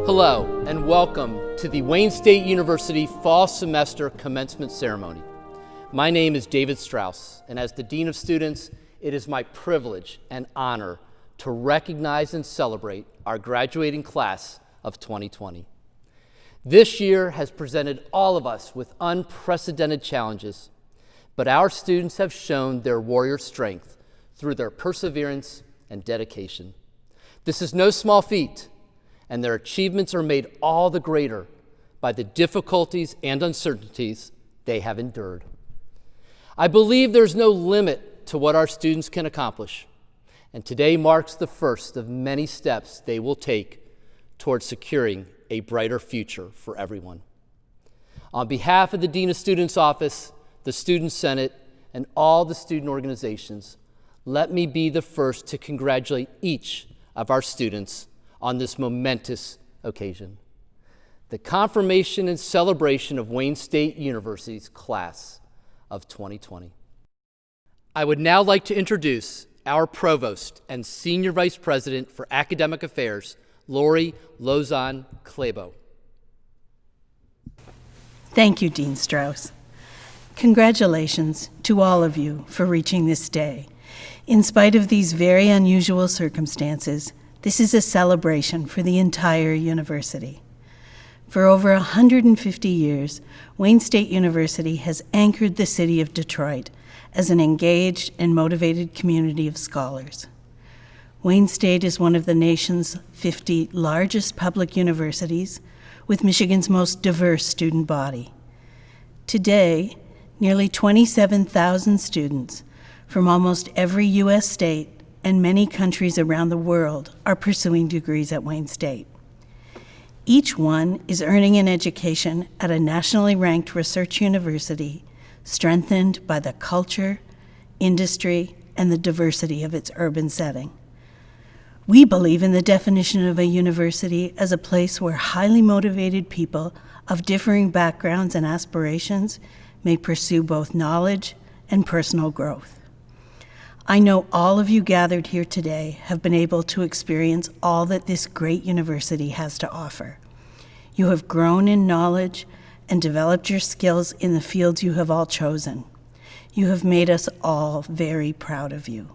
Hello, and welcome to the Wayne State University Fall Semester Commencement Ceremony. My name is David Strauss, and as the Dean of Students, it is my privilege and honor to recognize and celebrate our graduating class of 2020. This year has presented all of us with unprecedented challenges, but our students have shown their warrior strength through their perseverance and dedication. This is no small feat, and their achievements are made all the greater by the difficulties and uncertainties they have endured. I believe there's no limit to what our students can accomplish, and today marks the first of many steps they will take towards securing a brighter future for everyone. On behalf of the Dean of Students Office, the Student Senate, and all the student organizations, let me be the first to congratulate each of our students on this momentous occasion, the confirmation and celebration of Wayne State University's class of 2020. I would now like to introduce our Provost and Senior Vice President for Academic Affairs, Lori Lozon-Klebo. Thank you, Dean Strauss. Congratulations to all of you for reaching this day. In spite of these very unusual circumstances, this is a celebration for the entire university. For over 150 years, Wayne State University has anchored the city of Detroit as an engaged and motivated community of scholars. Wayne State is one of the nation's 50 largest public universities, with Michigan's most diverse student body. Today, nearly 27,000 students from almost every U.S. state and many countries around the world are pursuing degrees at Wayne State. Each one is earning an education at a nationally ranked research university, strengthened by the culture, industry, and the diversity of its urban setting. We believe in the definition of a university as a place where highly motivated people of differing backgrounds and aspirations may pursue both knowledge and personal growth. I know all of you gathered here today have been able to experience all that this great university has to offer. You have grown in knowledge and developed your skills in the fields you have all chosen. You have made us all very proud of you.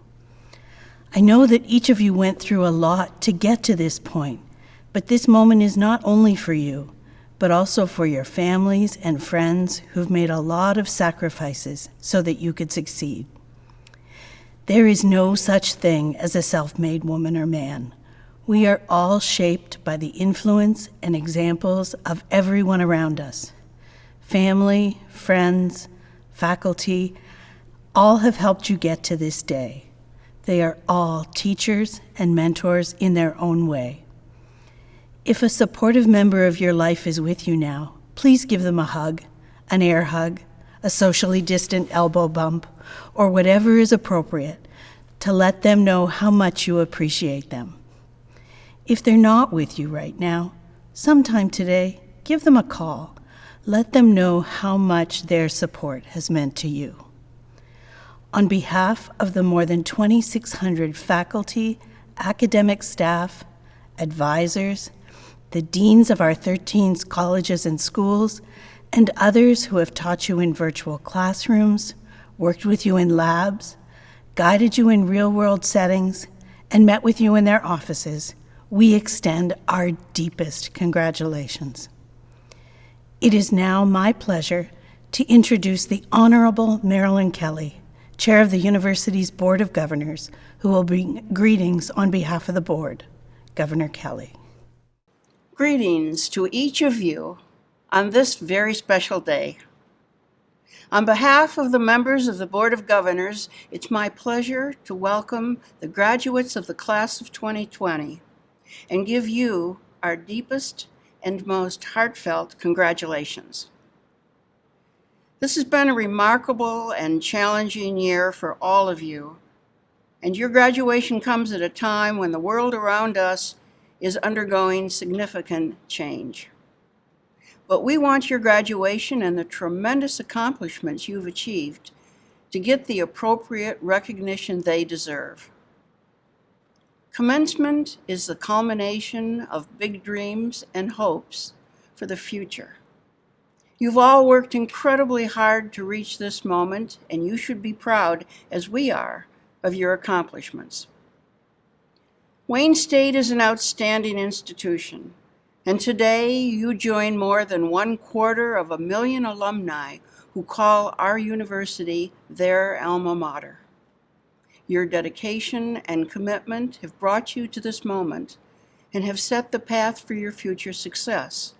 I know that each of you went through a lot to get to this point, but this moment is not only for you, but also for your families and friends who've made a lot of sacrifices so that you could succeed. There is no such thing as a self-made woman or man. We are all shaped by the influence and examples of everyone around us. Family, friends, faculty, all have helped you get to this day. They are all teachers and mentors in their own way. If a supportive member of your life is with you now, please give them a hug, an air hug, a socially distant elbow bump, or whatever is appropriate to let them know how much you appreciate them. If they're not with you right now, sometime today, give them a call. Let them know how much their support has meant to you. On behalf of the more than 2,600 faculty, academic staff, advisors, the deans of our 13 colleges and schools, and others who have taught you in virtual classrooms, worked with you in labs, guided you in real-world settings, and met with you in their offices, we extend our deepest congratulations. It is now my pleasure to introduce the Honorable Marilyn Kelly, Chair of the University's Board of Governors, who will bring greetings on behalf of the board. Governor Kelly. Greetings to each of you on this very special day. On behalf of the members of the Board of Governors, it's my pleasure to welcome the graduates of the class of 2020 and give you our deepest and most heartfelt congratulations. This has been a remarkable and challenging year for all of you, and your graduation comes at a time when the world around us is undergoing significant change. But we want your graduation and the tremendous accomplishments you've achieved to get the appropriate recognition they deserve. Commencement is the culmination of big dreams and hopes for the future. You've all worked incredibly hard to reach this moment, and you should be proud, as we are, of your accomplishments. Wayne State is an outstanding institution, and today you join more than 250,000 alumni who call our university their alma mater. Your dedication and commitment have brought you to this moment and have set the path for your future success.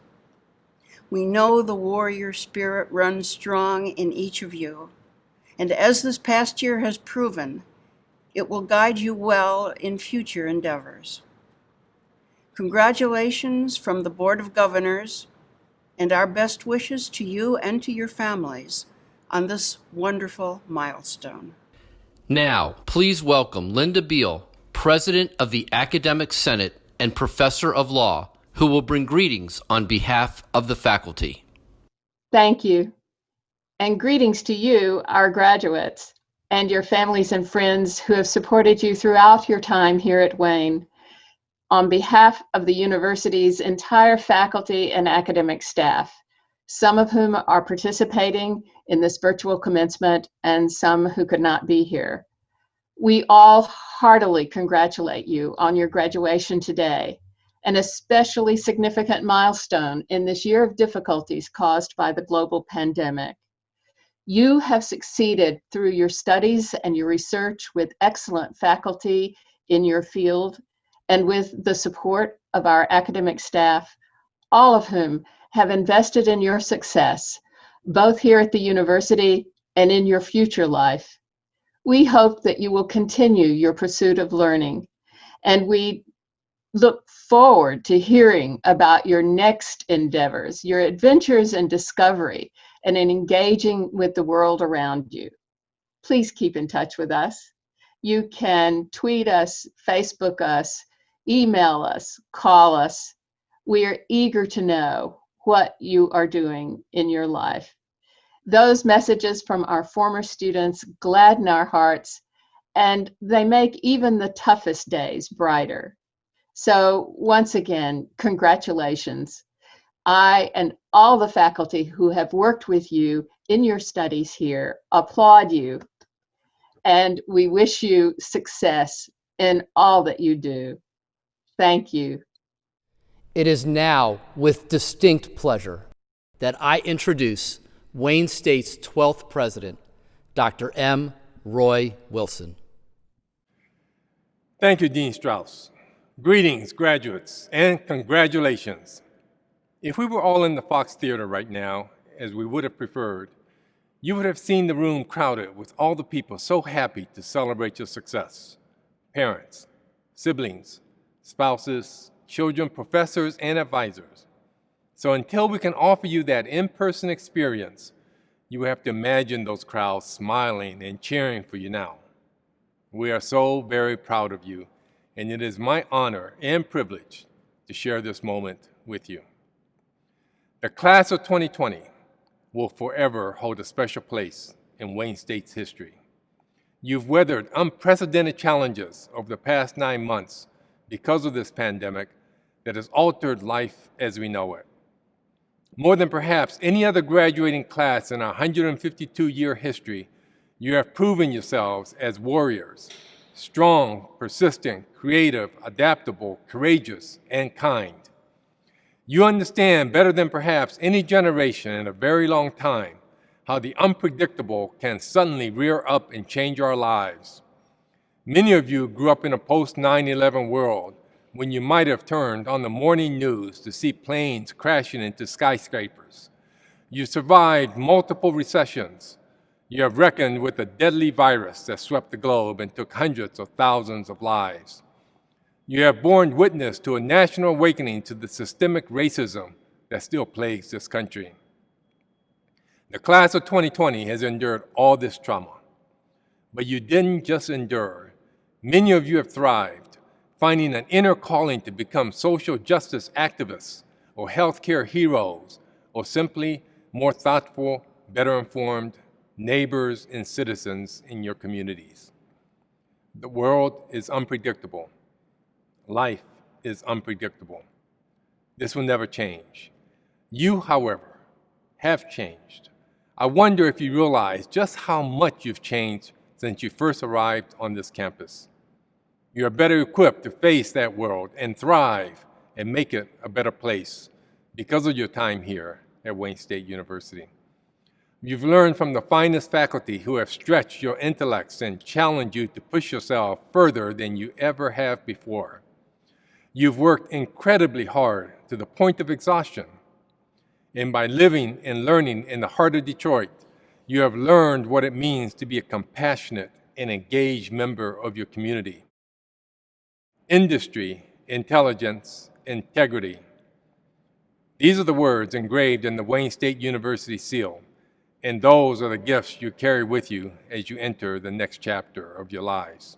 We know the warrior spirit runs strong in each of you, and as this past year has proven, it will guide you well in future endeavors. Congratulations from the Board of Governors, and our best wishes to you and to your families on this wonderful milestone. Now, please welcome Linda Beal, President of the Academic Senate and Professor of Law, who will bring greetings on behalf of the faculty. Thank you. And greetings to you, our graduates, and your families and friends who have supported you throughout your time here at Wayne. On behalf of the university's entire faculty and academic staff, some of whom are participating in this virtual commencement and some who could not be here, we all heartily congratulate you on your graduation today, an especially significant milestone in this year of difficulties caused by the global pandemic. You have succeeded through your studies and your research with excellent faculty in your field and with the support of our academic staff, all of whom have invested in your success, both here at the university and in your future life. We hope that you will continue your pursuit of learning, and we look forward to hearing about your next endeavors, your adventures and discovery, and in engaging with the world around you. Please keep in touch with us. You can tweet us, Facebook us, email us, call us. We are eager to know what you are doing in your life. Those messages from our former students gladden our hearts, and they make even the toughest days brighter. So once again, congratulations. I and all the faculty who have worked with you in your studies here applaud you, and we wish you success in all that you do. Thank you. It is now with distinct pleasure that I introduce Wayne State's 12th president, Dr. M. Roy Wilson. Thank you, Dean Strauss. Greetings, graduates, and congratulations. If we were all in the Fox Theater right now, as we would have preferred, you would have seen the room crowded with all the people so happy to celebrate your success. Parents, siblings, spouses, children, professors, and advisors. So until we can offer you that in-person experience, you have to imagine those crowds smiling and cheering for you now. We are so very proud of you, and it is my honor and privilege to share this moment with you. The class of 2020 will forever hold a special place in Wayne State's history. You've weathered unprecedented challenges over the past 9 months because of this pandemic that has altered life as we know it. More than perhaps any other graduating class in our 152-year history, you have proven yourselves as warriors, strong, persistent, creative, adaptable, courageous, and kind. You understand better than perhaps any generation in a very long time how the unpredictable can suddenly rear up and change our lives. Many of you grew up in a post-9/11 world when you might have turned on the morning news to see planes crashing into skyscrapers. You survived multiple recessions. You have reckoned with a deadly virus that swept the globe and took hundreds of thousands of lives. You have borne witness to a national awakening to the systemic racism that still plagues this country. The class of 2020 has endured all this trauma. But you didn't just endure. Many of you have thrived, finding an inner calling to become social justice activists or healthcare heroes, or simply more thoughtful, better informed neighbors and citizens in your communities. The world is unpredictable, Life is unpredictable. This will never change. You, however, have changed. I wonder if you realize just how much you've changed since you first arrived on this campus. You are better equipped to face that world and thrive and make it a better place because of your time here at Wayne State University. You've learned from the finest faculty who have stretched your intellects and challenged you to push yourself further than you ever have before. You've worked incredibly hard to the point of exhaustion. And by living and learning in the heart of Detroit, you have learned what it means to be a compassionate and engaged member of your community. Industry, intelligence, integrity. These are the words engraved in the Wayne State University seal, and those are the gifts you carry with you as you enter the next chapter of your lives.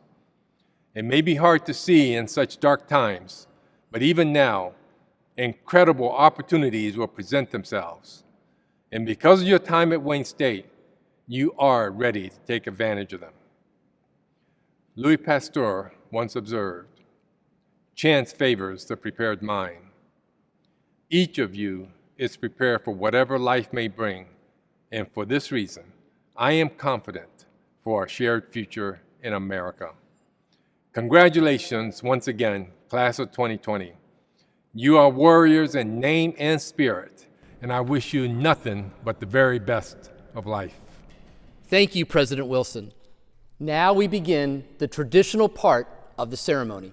It may be hard to see in such dark times, but even now, incredible opportunities will present themselves. And because of your time at Wayne State, you are ready to take advantage of them. Louis Pasteur once observed, "Chance favors the prepared mind." Each of you is prepared for whatever life may bring, and for this reason, I am confident for our shared future in America. Congratulations once again, class of 2020. You are warriors in name and spirit, and I wish you nothing but the very best of life. Thank you, President Wilson. Now we begin the traditional part of the ceremony,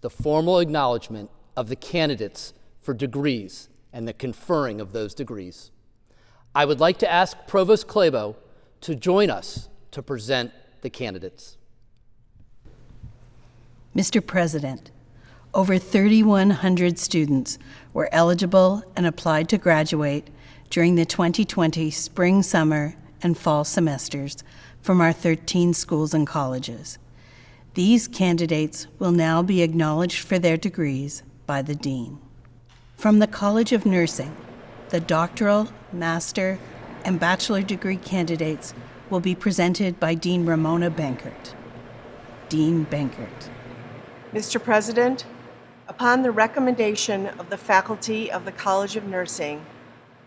the formal acknowledgement of the candidates for degrees and the conferring of those degrees. I would like to ask Provost Clabo to join us to present the candidates. Mr. President, over 3,100 students were eligible and applied to graduate during the 2020 spring, summer, and fall semesters from our 13 schools and colleges. These candidates will now be acknowledged for their degrees by the Dean. From the College of Nursing, the doctoral, master, and bachelor degree candidates will be presented by Dean Ramona Bankert. Dean Bankert. Mr. President, upon the recommendation of the faculty of the College of Nursing,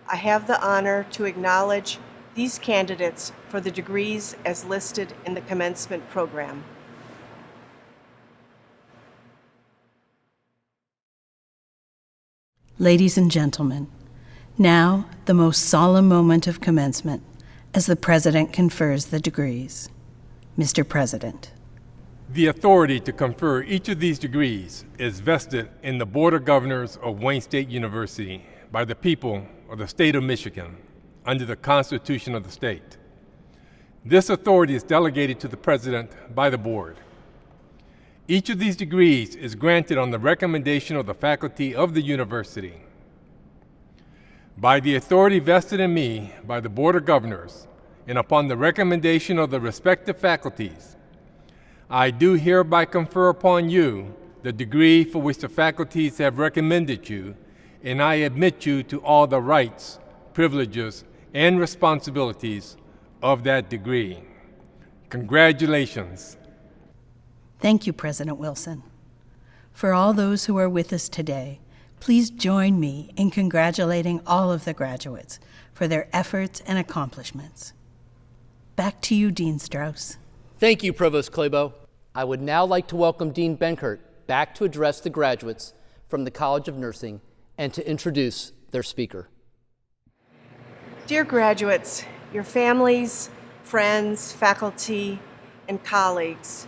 I have the honor to acknowledge these candidates for the degrees as listed in the commencement program. Ladies and gentlemen, now the most solemn moment of commencement as the President confers the degrees. Mr. President. The authority to confer each of these degrees is vested in the Board of Governors of Wayne State University by the people of the state of Michigan under the Constitution of the state. This authority is delegated to the President by the Board. Each of these degrees is granted on the recommendation of the faculty of the university. By the authority vested in me by the Board of Governors and upon the recommendation of the respective faculties, I do hereby confer upon you the degree for which the faculties have recommended you, and I admit you to all the rights, privileges, and responsibilities of that degree. Congratulations. Thank you, President Wilson. For all those who are with us today, please join me in congratulating all of the graduates for their efforts and accomplishments. Back to you, Dean Strauss. Thank you, Provost Clabo. I would now like to welcome Dean Bankert back to address the graduates from the College of Nursing and to introduce their speaker. Dear graduates, your families, friends, faculty, and colleagues,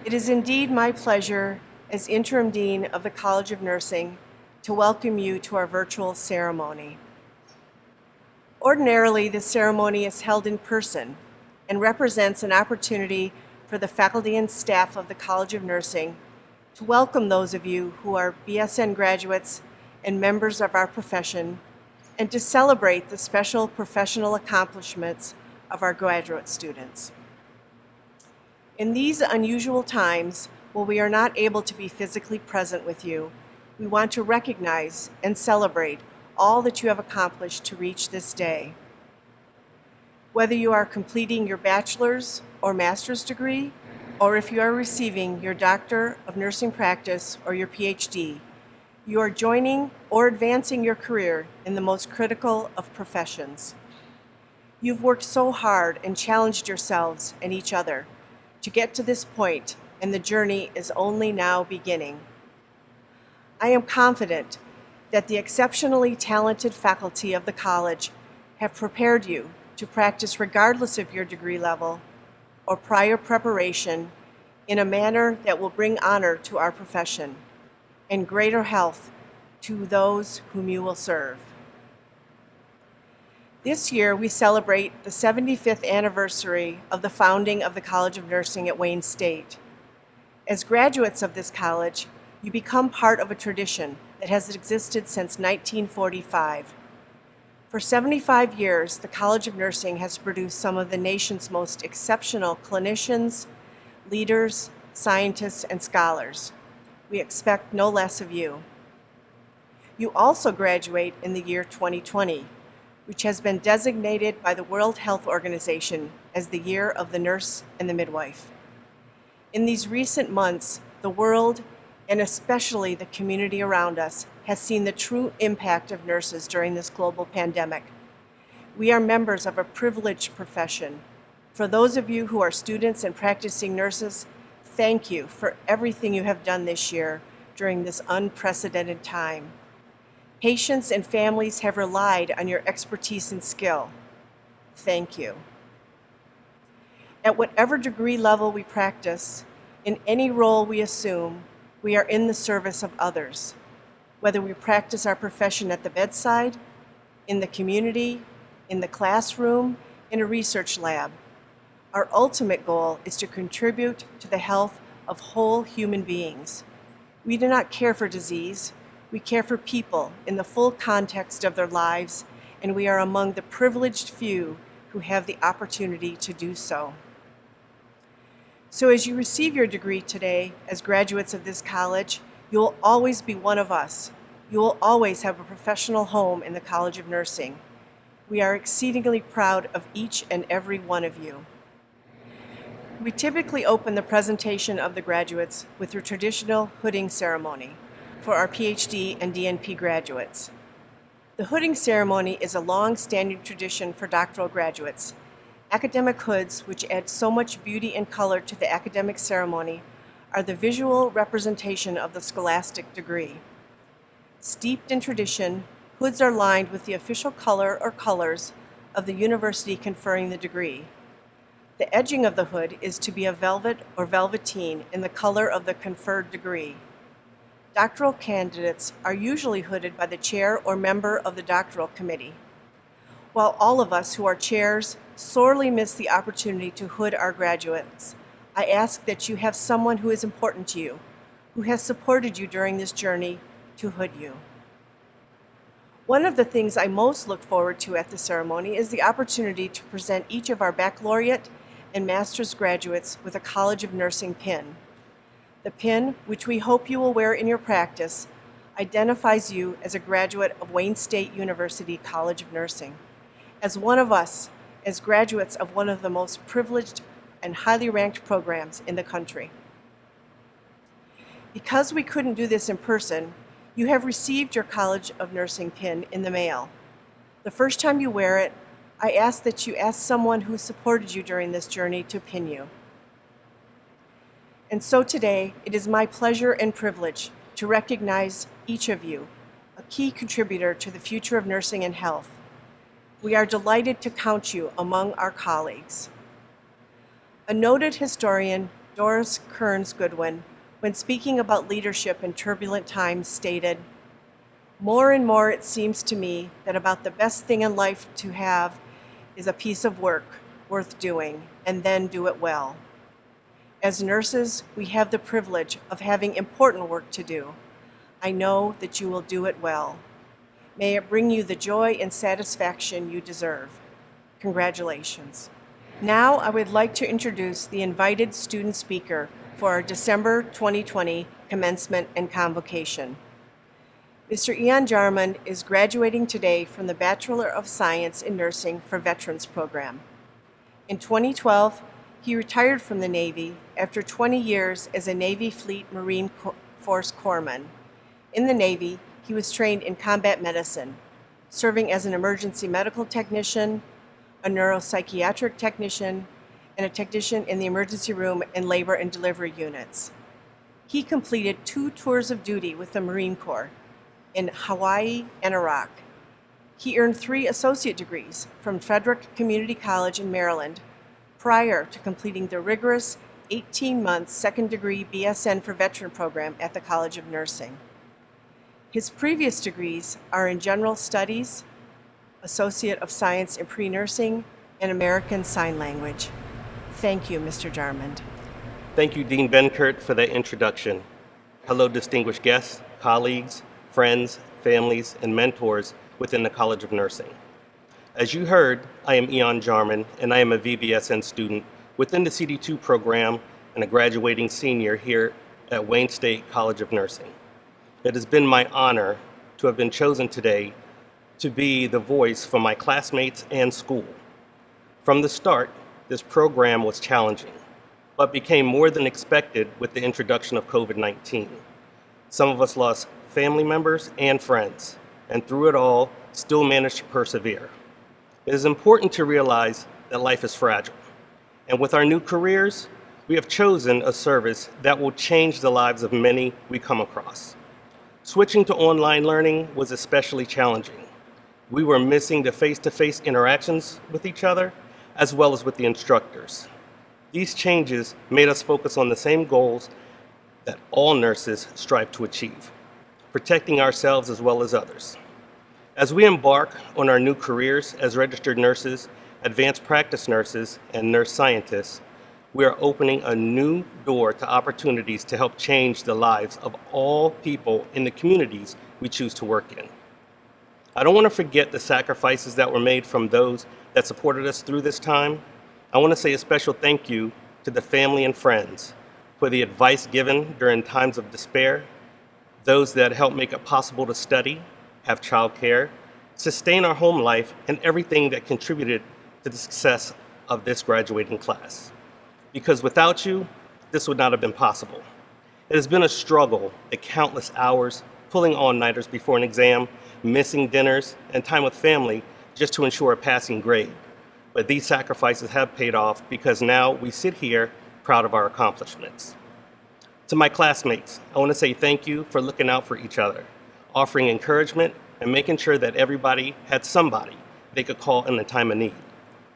it is indeed my pleasure as Interim Dean of the College of Nursing to welcome you to our virtual ceremony. Ordinarily, this ceremony is held in person and represents an opportunity for the faculty and staff of the College of Nursing to welcome those of you who are BSN graduates and members of our profession, and to celebrate the special professional accomplishments of our graduate students. In these unusual times, while we are not able to be physically present with you, we want to recognize and celebrate all that you have accomplished to reach this day. Whether you are completing your bachelor's or master's degree, or if you are receiving your Doctor of Nursing Practice or your PhD, you are joining or advancing your career in the most critical of professions. You've worked so hard and challenged yourselves and each other to get to this point, and the journey is only now beginning. I am confident that the exceptionally talented faculty of the college have prepared you to practice regardless of your degree level or prior preparation in a manner that will bring honor to our profession and greater health to those whom you will serve. This year, we celebrate the 75th anniversary of the founding of the College of Nursing at Wayne State. As graduates of this college, you become part of a tradition that has existed since 1945. For 75 years, the College of Nursing has produced some of the nation's most exceptional clinicians, leaders, scientists, and scholars. We expect no less of you. You also graduate in the year 2020, which has been designated by the World Health Organization as the Year of the Nurse and the Midwife. In these recent months, the world, and especially the community around us, has seen the true impact of nurses during this global pandemic. We are members of a privileged profession. For those of you who are students and practicing nurses, thank you for everything you have done this year during this unprecedented time. Patients and families have relied on your expertise and skill. Thank you. At whatever degree level we practice, in any role we assume, we are in the service of others. Whether we practice our profession at the bedside, in the community, in the classroom, in a research lab, our ultimate goal is to contribute to the health of whole human beings. We do not care for disease. We care for people in the full context of their lives, and we are among the privileged few who have the opportunity to do so. So as you receive your degree today as graduates of this college, you will always be one of us. You will always have a professional home in the College of Nursing. We are exceedingly proud of each and every one of you. We typically open the presentation of the graduates with your traditional hooding ceremony for our PhD and DNP graduates. The hooding ceremony is a long-standing tradition for doctoral graduates. Academic hoods, which add so much beauty and color to the academic ceremony, are the visual representation of the scholastic degree. Steeped in tradition, hoods are lined with the official color or colors of the university conferring the degree. The edging of the hood is to be a velvet or velveteen in the color of the conferred degree. Doctoral candidates are usually hooded by the chair or member of the doctoral committee. While all of us who are chairs sorely miss the opportunity to hood our graduates, I ask that you have someone who is important to you, who has supported you during this journey, to hood you. One of the things I most look forward to at the ceremony is the opportunity to present each of our baccalaureate and master's graduates with a College of Nursing pin. The pin, which we hope you will wear in your practice, identifies you as a graduate of Wayne State University College of Nursing, as one of us, as graduates of one of the most privileged and highly ranked programs in the country. Because we couldn't do this in person, you have received your College of Nursing pin in the mail. The first time you wear it, I ask that you ask someone who supported you during this journey to pin you. And so today, it is my pleasure and privilege to recognize each of you, a key contributor to the future of nursing and health. We are delighted to count you among our colleagues. A noted historian, Doris Kearns Goodwin, when speaking about leadership in turbulent times, stated, "More and more it seems to me that about the best thing in life to have is a piece of work worth doing, and then do it well. As nurses, we have the privilege of having important work to do. I know that you will do it well. May it bring you the joy and satisfaction you deserve. Congratulations." Now I would like to introduce the invited student speaker for our December 2020 commencement and convocation. Mr. Ian Jarman is graduating today from the Bachelor of Science in Nursing for Veterans program. In 2012, He retired from the Navy after 20 years as a Navy Fleet Marine Force corpsman. In the Navy, he was trained in combat medicine, serving as an emergency medical technician, a neuropsychiatric technician, and a technician in the emergency room and labor and delivery units. He completed 2 tours of duty with the Marine Corps in Hawaii and Iraq. He earned 3 associate degrees from Frederick Community College in Maryland prior to completing the rigorous 18-month second-degree BSN for Veteran program at the College of Nursing. His previous degrees are in General Studies, Associate of Science in Pre-Nursing, and American Sign Language. Thank you, Mr. Jarmond. Thank you, Dean Benkert, for that introduction. Hello, distinguished guests, colleagues, friends, families, and mentors within the College of Nursing. As you heard, I am Eon Jarmond, and I am a VBSN student within the CD2 program and a graduating senior here at Wayne State College of Nursing. It has been my honor to have been chosen today to be the voice for my classmates and school. From the start, this program was challenging, but became more than expected with the introduction of COVID-19. Some of us lost family members and friends, and through it all, still managed to persevere. It is important to realize that life is fragile, and with our new careers, we have chosen a service that will change the lives of many we come across. Switching to online learning was especially challenging. We were missing the face-to-face interactions with each other, as well as with the instructors. These changes made us focus on the same goals that all nurses strive to achieve, protecting ourselves as well as others. As we embark on our new careers as registered nurses, advanced practice nurses, and nurse scientists, we are opening a new door to opportunities to help change the lives of all people in the communities we choose to work in. I don't want to forget the sacrifices that were made from those that supported us through this time. I want to say a special thank you to the family and friends for the advice given during times of despair, those that helped make it possible to study, have childcare, sustain our home life, and everything that contributed to the success of this graduating class. Because without you, this would not have been possible. It has been a struggle at countless hours, pulling all-nighters before an exam, missing dinners, and time with family just to ensure a passing grade. But these sacrifices have paid off because now we sit here proud of our accomplishments. To my classmates, I want to say thank you for looking out for each other, offering encouragement, and making sure that everybody had somebody they could call in a time of need.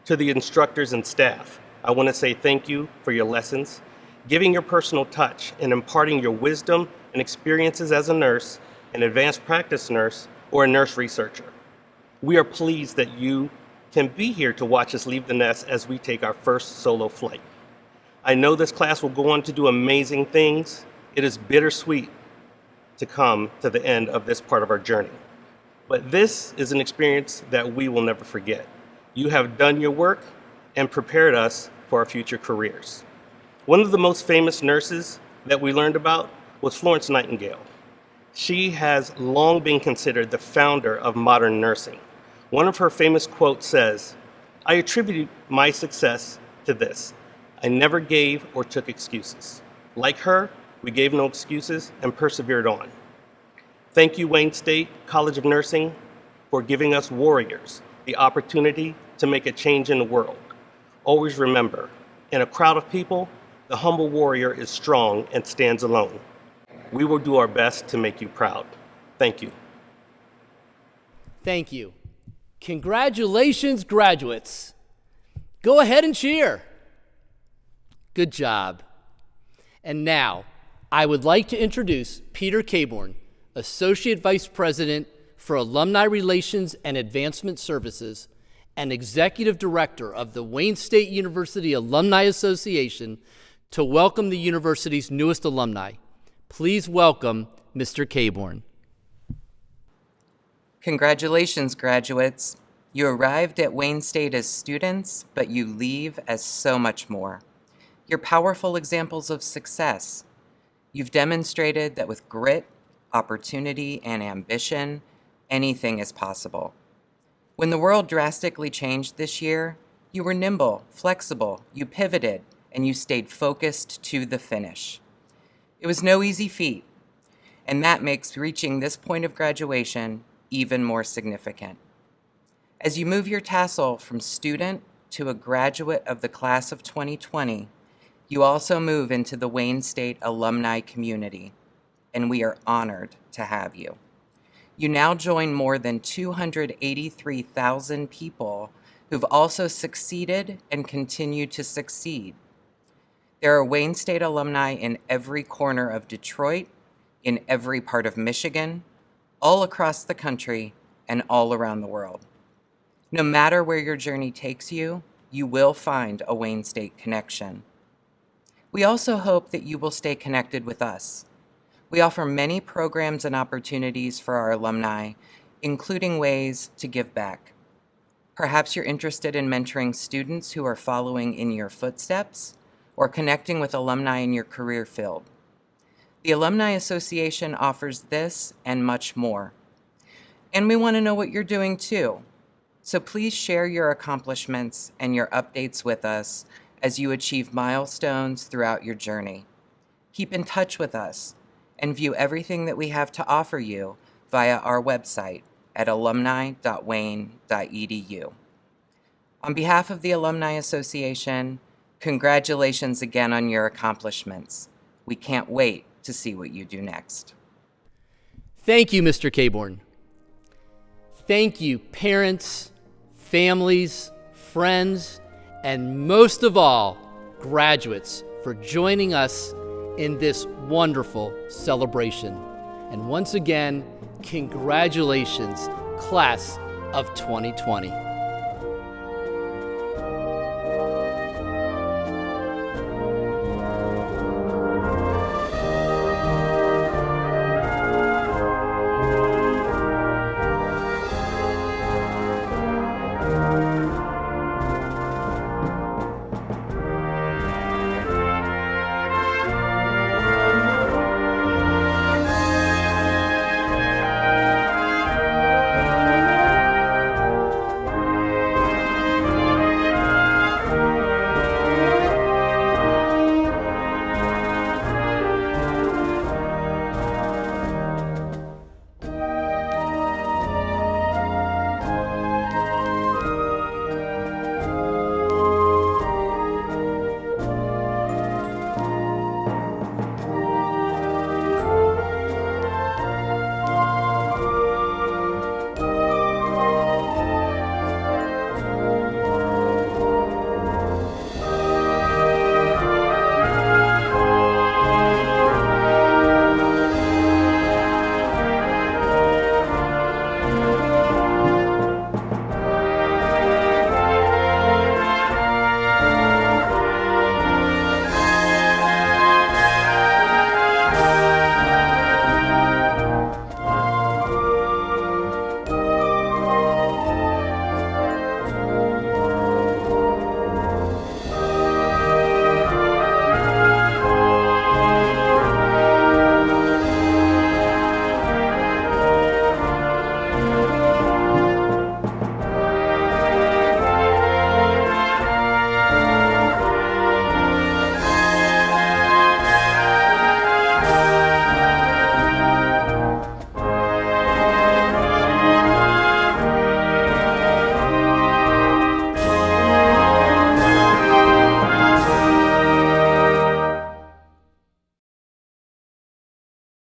To the instructors and staff, I want to say thank you for your lessons, giving your personal touch, and imparting your wisdom and experiences as a nurse, an advanced practice nurse, or a nurse researcher. We are pleased that you can be here to watch us leave the nest as we take our first solo flight. I know this class will go on to do amazing things. It is bittersweet to come to the end of this part of our journey. But this is an experience that we will never forget. You have done your work and prepared us for our future careers. One of the most famous nurses that we learned about was Florence Nightingale. She has long been considered the founder of modern nursing. One of her famous quotes says, "I attribute my success to this. I never gave or took excuses. Like her, we gave no excuses and persevered on." Thank you, Wayne State College of Nursing, for giving us warriors the opportunity to make a change in the world. Always remember, in a crowd of people, the humble warrior is strong and stands alone. We will do our best to make you proud. Thank you. Thank you. Congratulations, graduates. Go ahead and cheer. Good job. And now, I would like to introduce Peter Caborn, Associate Vice President for Alumni Relations and Advancement Services and Executive Director of the Wayne State University Alumni Association, to welcome the university's newest alumni. Please welcome Mr. Caborn. Congratulations, graduates. You arrived at Wayne State as students, but you leave as so much more. You're powerful examples of success. You've demonstrated that with grit, opportunity, and ambition, anything is possible. When the world drastically changed this year, you were nimble, flexible, you pivoted, and you stayed focused to the finish. It was no easy feat, and that makes reaching this point of graduation even more significant. As you move your tassel from student to a graduate of the class of 2020, you also move into the Wayne State alumni community, and we are honored to have you. You now join more than 283,000 people who've also succeeded and continue to succeed. There are Wayne State alumni in every corner of Detroit, in every part of Michigan, all across the country, and all around the world. No matter where your journey takes you, you will find a Wayne State connection. We also hope that you will stay connected with us. We offer many programs and opportunities for our alumni, including ways to give back. Perhaps you're interested in mentoring students who are following in your footsteps or connecting with alumni in your career field. The Alumni Association offers this and much more. And we want to know what you're doing too. So please share your accomplishments and your updates with us as you achieve milestones throughout your journey. Keep in touch with us and view everything that we have to offer you via our website at alumni.wayne.edu. On behalf of the Alumni Association, congratulations again on your accomplishments. We can't wait to see what you do next. Thank you, Mr. Caborn. Thank you, parents, families, friends, and most of all, graduates, for joining us in this wonderful celebration. And once again, congratulations, class of 2020.